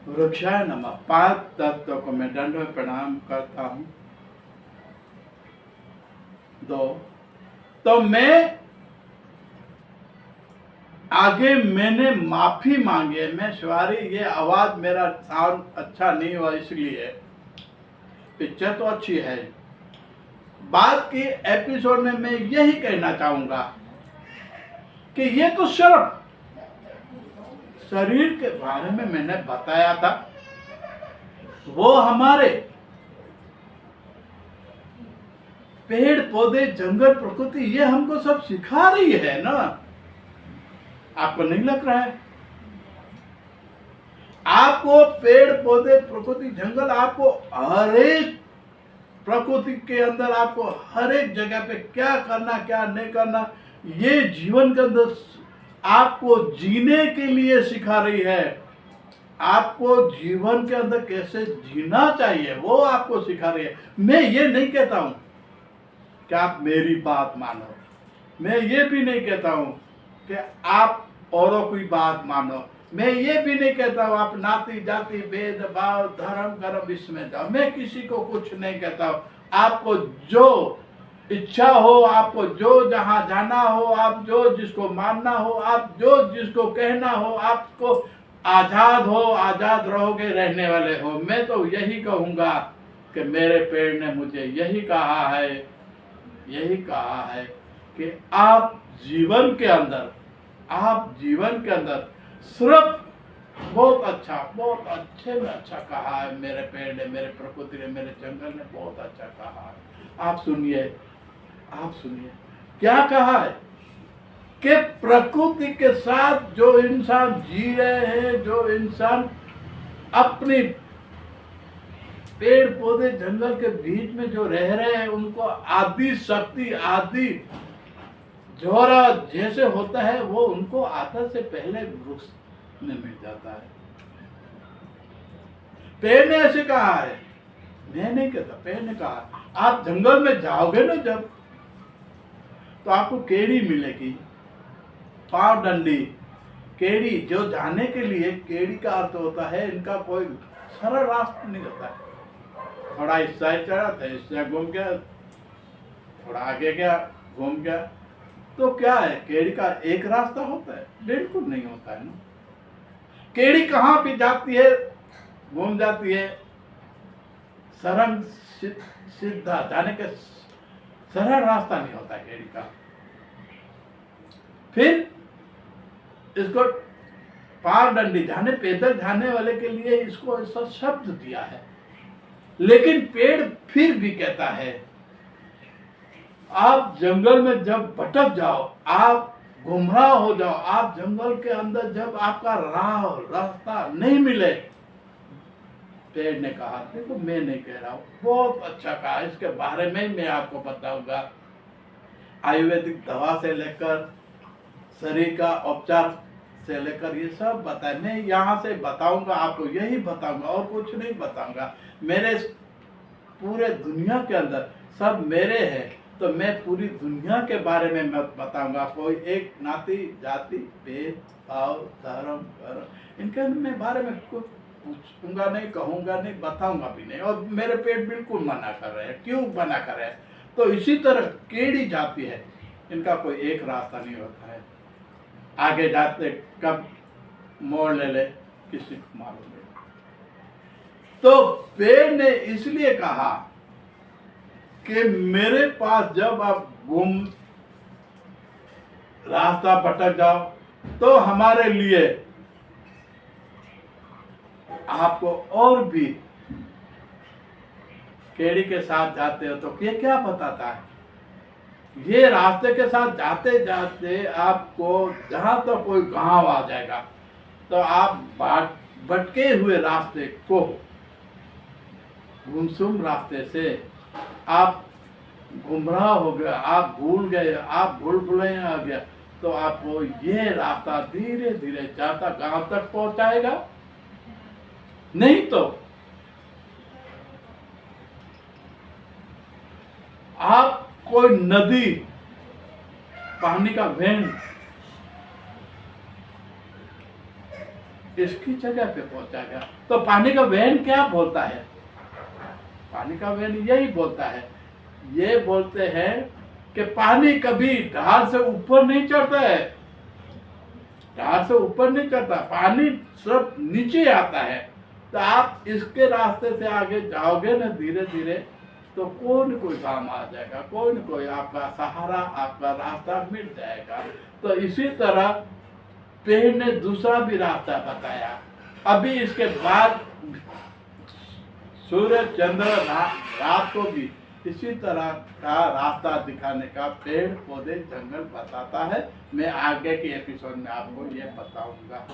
वृक्षाय नमः। 5 तत्व को मैं दंड में प्रणाम करता हूँ। 2 तो मैं आगे मैंने माफी मांगी है। मैं सॉरी, ये आवाज मेरा साउंड अच्छा नहीं हुआ इसलिए। पिक्चर तो अच्छी है। बाद की एपिसोड में मैं यही कहना चाहूंगा कि ये तो सिर्फ शरीर के बारे में मैंने बताया था। वो हमारे पेड़ पौधे जंगल प्रकृति ये हमको सब सिखा रही है ना। आपको नहीं लग रहा है? आपको पेड़ पौधे प्रकृति जंगल, आपको हर एक प्रकृति के अंदर आपको हर एक जगह पे क्या करना क्या नहीं करना, ये जीवन के अंदर आपको जीने के लिए सिखा रही है। आपको जीवन के अंदर कैसे जीना चाहिए वो आपको सिखा रही है। मैं ये नहीं कहता हूं कि आप मेरी बात मानो। मैं ये भी नहीं कहता हूं कि आप औरों की बात मानो। मैं ये भी नहीं कहता हूं आप नाती जाति भेदभाव धर्म कर्म इसमें जाओ। मैं किसी को कुछ नहीं कहता हूं। आपको जो इच्छा हो, आपको जो जहां जाना हो, आप जो जिसको मानना हो, आप जो जिसको कहना हो, आपको आजाद हो, आजाद रहोगे, रहने वाले हो। मैं तो यही कहूंगा कि मेरे पेड़ ने मुझे यही कहा है कि आप जीवन के अंदर सिर्फ बहुत अच्छे में अच्छा कहा है मेरे पेड़ ने, मेरे प्रकृति ने, मेरे जंगल ने बहुत अच्छा कहा है। आप सुनिए क्या कहा है कि प्रकृति के साथ जो इंसान जी रहे हैं, जो इंसान अपनी पेड़ पौधे जंगल के बीच में जो रह रहे हैं, उनको आदि शक्ति आदि जोरा जैसे होता है वो उनको आता से पहले वृक्ष में मिल जाता है। पेड़ ने ऐसे कहा है, मैं नहीं कहता, पेड़ ने कहा। आप जंगल में जाओगे ना जब, तो आपको केड़ी मिलेगी, पांव डंडी केड़ी। जो जाने के लिए केड़ी का अर्थ होता है, इनका कोई सरल रास्ता नहीं होता है। थोड़ा इस साइड चढ़ा था, इससे घूम गया, थोड़ा आगे गया, घूम गया। तो क्या है, केड़ी का एक रास्ता होता है? बिल्कुल नहीं होता है ना। केड़ी कहाँ भी जाती है, घूम जाती है। सरल सीधा जाने के सरल रास्ता नहीं होता है केड़ी का। फिर इसको पार डंडी जाने, पैदल जाने वाले के लिए इसको ऐसा शब्द दिया है। लेकिन पेड़ फिर भी कहता है, आप जंगल में जब भटक जाओ, आप गुमराह हो जाओ, आप जंगल के अंदर जब आपका रास्ता नहीं मिले, पेड़ ने कहा, देखो मैं नहीं कह रहा हूं, बहुत अच्छा कहा, इसके बारे में मैं आपको बताऊंगा। आयुर्वेदिक दवा से लेकर शरीर का उपचार से लेकर ये सब बताए। मैं यहाँ से बताऊंगा आपको, यही बताऊंगा और कुछ नहीं बताऊंगा। मेरे पूरे दुनिया के अंदर सब मेरे हैं, तो मैं पूरी दुनिया के बारे में मत बताऊंगा। कोई एक नाती जाति भेद भाव धर्म कर्म इनके मैं बारे में कुछ पूछूंगा नहीं, कहूंगा नहीं, बताऊंगा भी नहीं। और मेरे पेट बिल्कुल मना कर रहे हैं। क्यों मना कर रहे हैं? तो इसी तरह केड़ी जाती है, इनका कोई एक रास्ता नहीं होता है। आगे जाते कब मोड़ ले ले किसी को मालूम नहीं। तो पेड़ ने इसलिए कहा कि मेरे पास जब आप रास्ता भटक जाओ, तो हमारे लिए आपको और भी केड़ी के साथ जाते हो तो ये क्या बताता है? ये रास्ते के साथ जाते जाते आपको जहां तो कोई गांव आ जाएगा, तो आप भटके हुए रास्ते को, गुमसुम रास्ते से आप गुमराह हो गया, आप भूल गए, आप भूल भुलैया आ गया, तो आपको ये रास्ता धीरे धीरे जाता गांव तक पहुंचाएगा। नहीं तो आप कोई नदी, पानी का वेन इसकी जगह पे पहुंचा गया। तो पानी का वहन क्या बोलता है? पानी का वहन यही बोलता है, ये बोलते हैं कि पानी कभी ढाल से ऊपर नहीं चढ़ता है, ढाल से ऊपर नहीं चढ़ता, पानी सब नीचे आता है। तो आप इसके रास्ते से आगे जाओगे ना धीरे धीरे, तो कोई न कोई काम आ जाएगा, कोई न कोई आपका सहारा, आपका रास्ता मिल जाएगा। तो इसी तरह पेड़ ने दूसरा भी रास्ता बताया। अभी इसके बाद सूर्य चंद्र रात को भी इसी तरह का रास्ता दिखाने का पेड़ पौधे जंगल बताता है। मैं आगे के एपिसोड में आपको ये बताऊंगा।